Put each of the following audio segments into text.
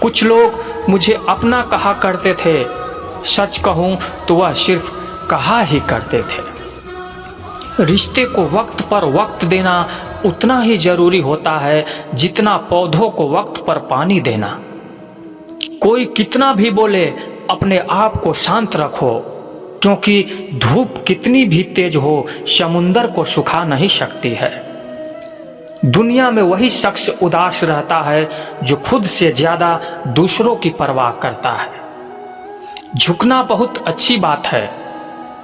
कुछ लोग मुझे अपना कहा करते थे, सच कहूं तो वह सिर्फ कहा ही करते थे। रिश्ते को वक्त पर वक्त देना उतना ही जरूरी होता है जितना पौधों को वक्त पर पानी देना। कोई कितना भी बोले, अपने आप को शांत रखो, क्योंकि धूप कितनी भी तेज हो समुंदर को सुखा नहीं सकती है। दुनिया में वही शख्स उदास रहता है जो खुद से ज्यादा दूसरों की परवाह करता है। झुकना बहुत अच्छी बात है,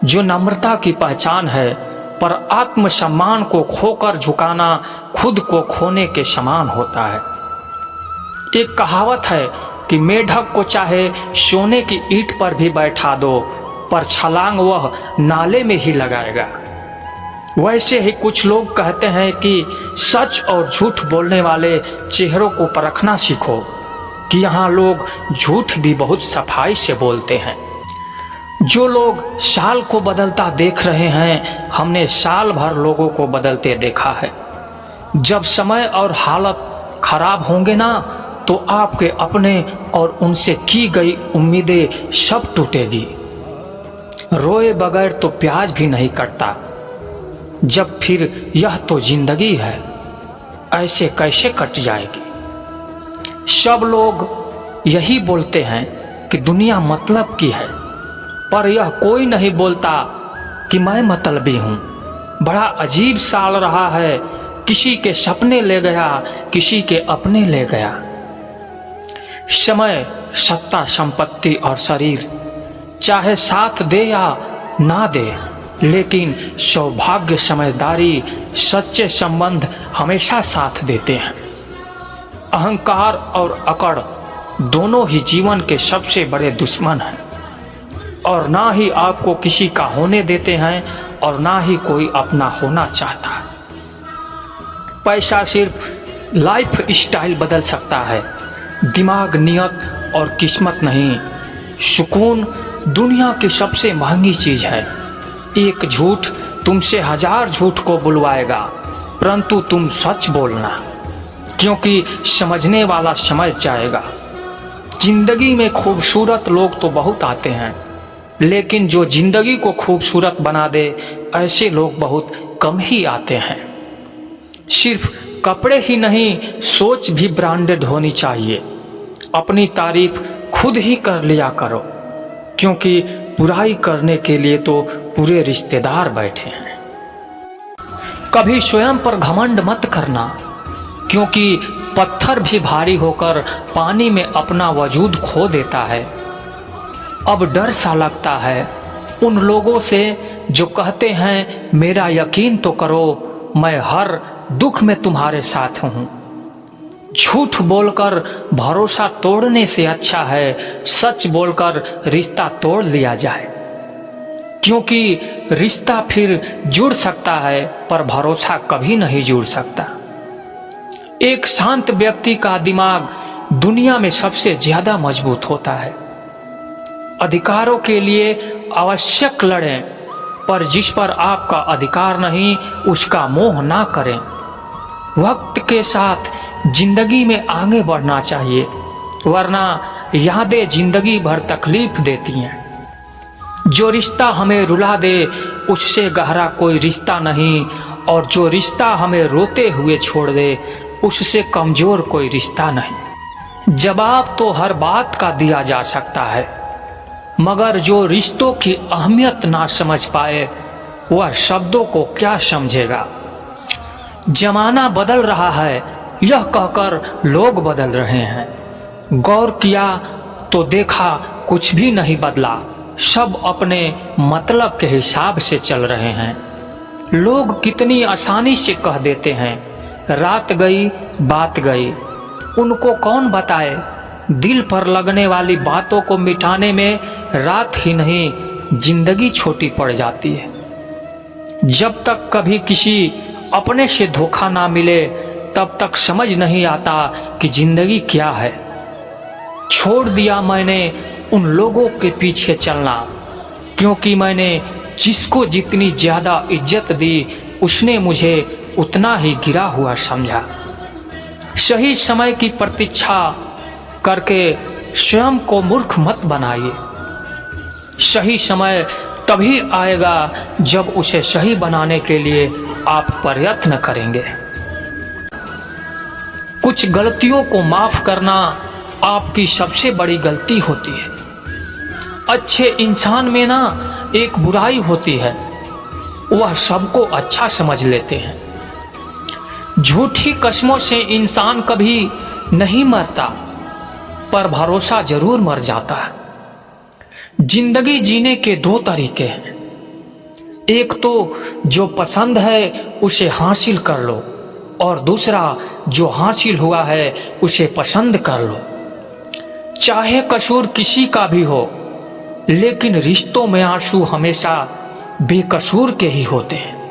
जो नम्रता की पहचान है, पर आत्मसम्मान को खोकर झुकाना खुद को खोने के समान होता है। एक कहावत है कि मेढक को चाहे सोने की ईंट पर भी बैठा दो, पर छलांग वह नाले में ही लगाएगा। वैसे ही कुछ लोग कहते हैं कि सच और झूठ बोलने वाले चेहरों को परखना सीखो, कि यहाँ लोग झूठ भी बहुत सफाई से बोलते हैं। जो लोग साल को बदलता देख रहे हैं, हमने साल भर लोगों को बदलते देखा है। जब समय और हालत खराब होंगे ना, तो आपके अपने और उनसे की गई उम्मीदें सब टूटेगी। रोए बगैर तो प्याज भी नहीं कटता, जब फिर यह तो जिंदगी है, ऐसे कैसे कट जाएगी। सब लोग यही बोलते हैं कि दुनिया मतलब की है, पर यह कोई नहीं बोलता कि मैं मतलबी हूं। बड़ा अजीब साल रहा है, किसी के सपने ले गया, किसी के अपने ले गया। समय, सत्ता, संपत्ति और शरीर चाहे साथ दे या ना दे, लेकिन सौभाग्य, समझदारी, सच्चे संबंध हमेशा साथ देते हैं। अहंकार और अकड़ दोनों ही जीवन के सबसे बड़े दुश्मन हैं, और ना ही आपको किसी का होने देते हैं और ना ही कोई अपना होना चाहता है। पैसा सिर्फ लाइफ स्टाइल बदल सकता है, दिमाग, नियत और किस्मत नहीं। सुकून दुनिया की सबसे महंगी चीज है। एक झूठ तुमसे 1000 झूठ को बुलवाएगा, परंतु तुम सच बोलना, क्योंकि समझने वाला समझ जाएगा। जिंदगी में खूबसूरत लोग तो बहुत आते हैं, लेकिन जो जिंदगी को खूबसूरत बना दे, ऐसे लोग बहुत कम ही आते हैं। सिर्फ कपड़े ही नहीं, सोच भी ब्रांडेड होनी चाहिए। अपनी तारीफ खुद ही कर लिया करो, क्योंकि बुराई करने के लिए तो पूरे रिश्तेदार बैठे हैं। कभी स्वयं पर घमंड मत करना, क्योंकि पत्थर भी भारी होकर पानी में अपना वजूद खो देता है। अब डर सा लगता है उन लोगों से जो कहते हैं मेरा यकीन तो करो, मैं हर दुख में तुम्हारे साथ हूँ। झूठ बोलकर भरोसा तोड़ने से अच्छा है सच बोलकर रिश्ता तोड़ लिया जाए, क्योंकि रिश्ता फिर जुड़ सकता है पर भरोसा कभी नहीं जुड़ सकता। एक शांत व्यक्ति का दिमाग दुनिया में सबसे ज्यादा मजबूत होता है। अधिकारों के लिए आवश्यक लड़ें, पर जिस पर आपका अधिकार नहीं उसका मोह ना करें। वक्त के साथ जिंदगी में आगे बढ़ना चाहिए, वरना यादें जिंदगी भर तकलीफ देती हैं। जो रिश्ता हमें रुला दे उससे गहरा कोई रिश्ता नहीं, और जो रिश्ता हमें रोते हुए छोड़ दे उससे कमजोर कोई रिश्ता नहीं। जवाब तो हर बात का दिया जा सकता है, मगर जो रिश्तों की अहमियत ना समझ पाए वह शब्दों को क्या समझेगा। जमाना बदल रहा है यह कहकर लोग बदल रहे हैं। गौर किया तो देखा कुछ भी नहीं बदला, सब अपने मतलब के हिसाब से चल रहे हैं। लोग कितनी आसानी से कह देते हैं रात गई बात गई। उनको कौन बताए दिल पर लगने वाली बातों को मिटाने में रात ही नहीं जिंदगी छोटी पड़ जाती है। जब तक कभी किसी अपने से धोखा ना मिले तब तक समझ नहीं आता कि जिंदगी क्या है। छोड़ दिया मैंने उन लोगों के पीछे चलना, क्योंकि मैंने जिसको जितनी ज्यादा इज्जत दी उसने मुझे उतना ही गिरा हुआ समझा। सही समय की प्रतीक्षा करके स्वयं को मूर्ख मत बनाइए। सही समय तभी आएगा जब उसे सही बनाने के लिए आप प्रयत्न करेंगे। कुछ गलतियों को माफ करना आपकी सबसे बड़ी गलती होती है। अच्छे इंसान में ना एक बुराई होती है, वह सबको अच्छा समझ लेते हैं। झूठी कसमों से इंसान कभी नहीं मरता, पर भरोसा जरूर मर जाता है। जिंदगी जीने के दो तरीके हैं, एक तो जो पसंद है उसे हासिल कर लो, और दूसरा जो हासिल हुआ है उसे पसंद कर लो। चाहे कसूर किसी का भी हो, लेकिन रिश्तों में आंसू हमेशा बेकसूर के ही होते हैं।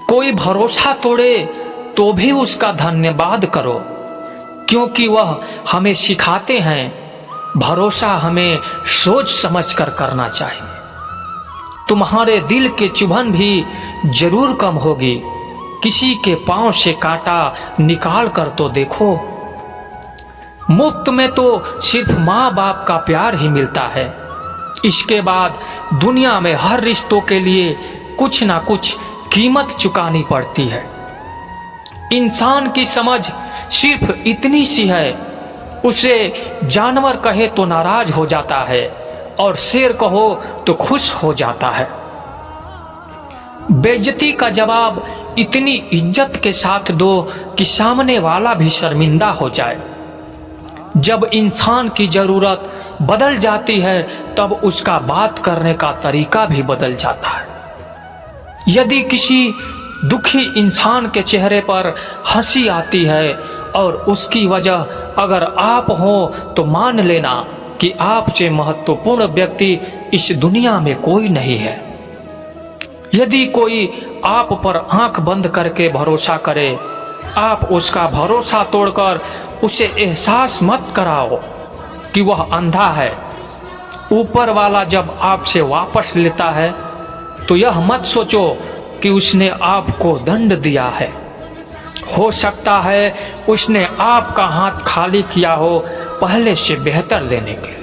कोई भरोसा तोड़े तो भी उसका धन्यवाद करो, क्योंकि वह हमें सिखाते हैं भरोसा हमें सोच समझ कर करना चाहिए। तुम्हारे दिल के चुभन भी जरूर कम होगी, किसी के पांव से कांटा निकाल कर तो देखो। मुफ्त में तो सिर्फ माँ बाप का प्यार ही मिलता है, इसके बाद दुनिया में हर रिश्तों के लिए कुछ ना कुछ कीमत चुकानी पड़ती है। इंसान की समझ सिर्फ इतनी सी है, उसे जानवर कहे तो नाराज हो जाता है और शेर कहो तो खुश हो जाता है। बेइज्जती का जवाब इतनी इज्जत के साथ दो कि सामने वाला भी शर्मिंदा हो जाए। जब इंसान की जरूरत बदल जाती है तब उसका बात करने का तरीका भी बदल जाता है। यदि किसी दुखी इंसान के चेहरे पर हंसी आती है और उसकी वजह अगर आप हो तो मान लेना कि आपसे महत्वपूर्ण व्यक्ति इस दुनिया में कोई नहीं है। यदि कोई आप पर आंख बंद करके भरोसा करे, आप उसका भरोसा तोड़कर उसे एहसास मत कराओ कि वह अंधा है। ऊपर वाला जब आपसे वापस लेता है तो यह मत सोचो कि उसने आपको दंड दिया है। हो सकता है उसने आपका हाथ खाली किया हो पहले से बेहतर देने के।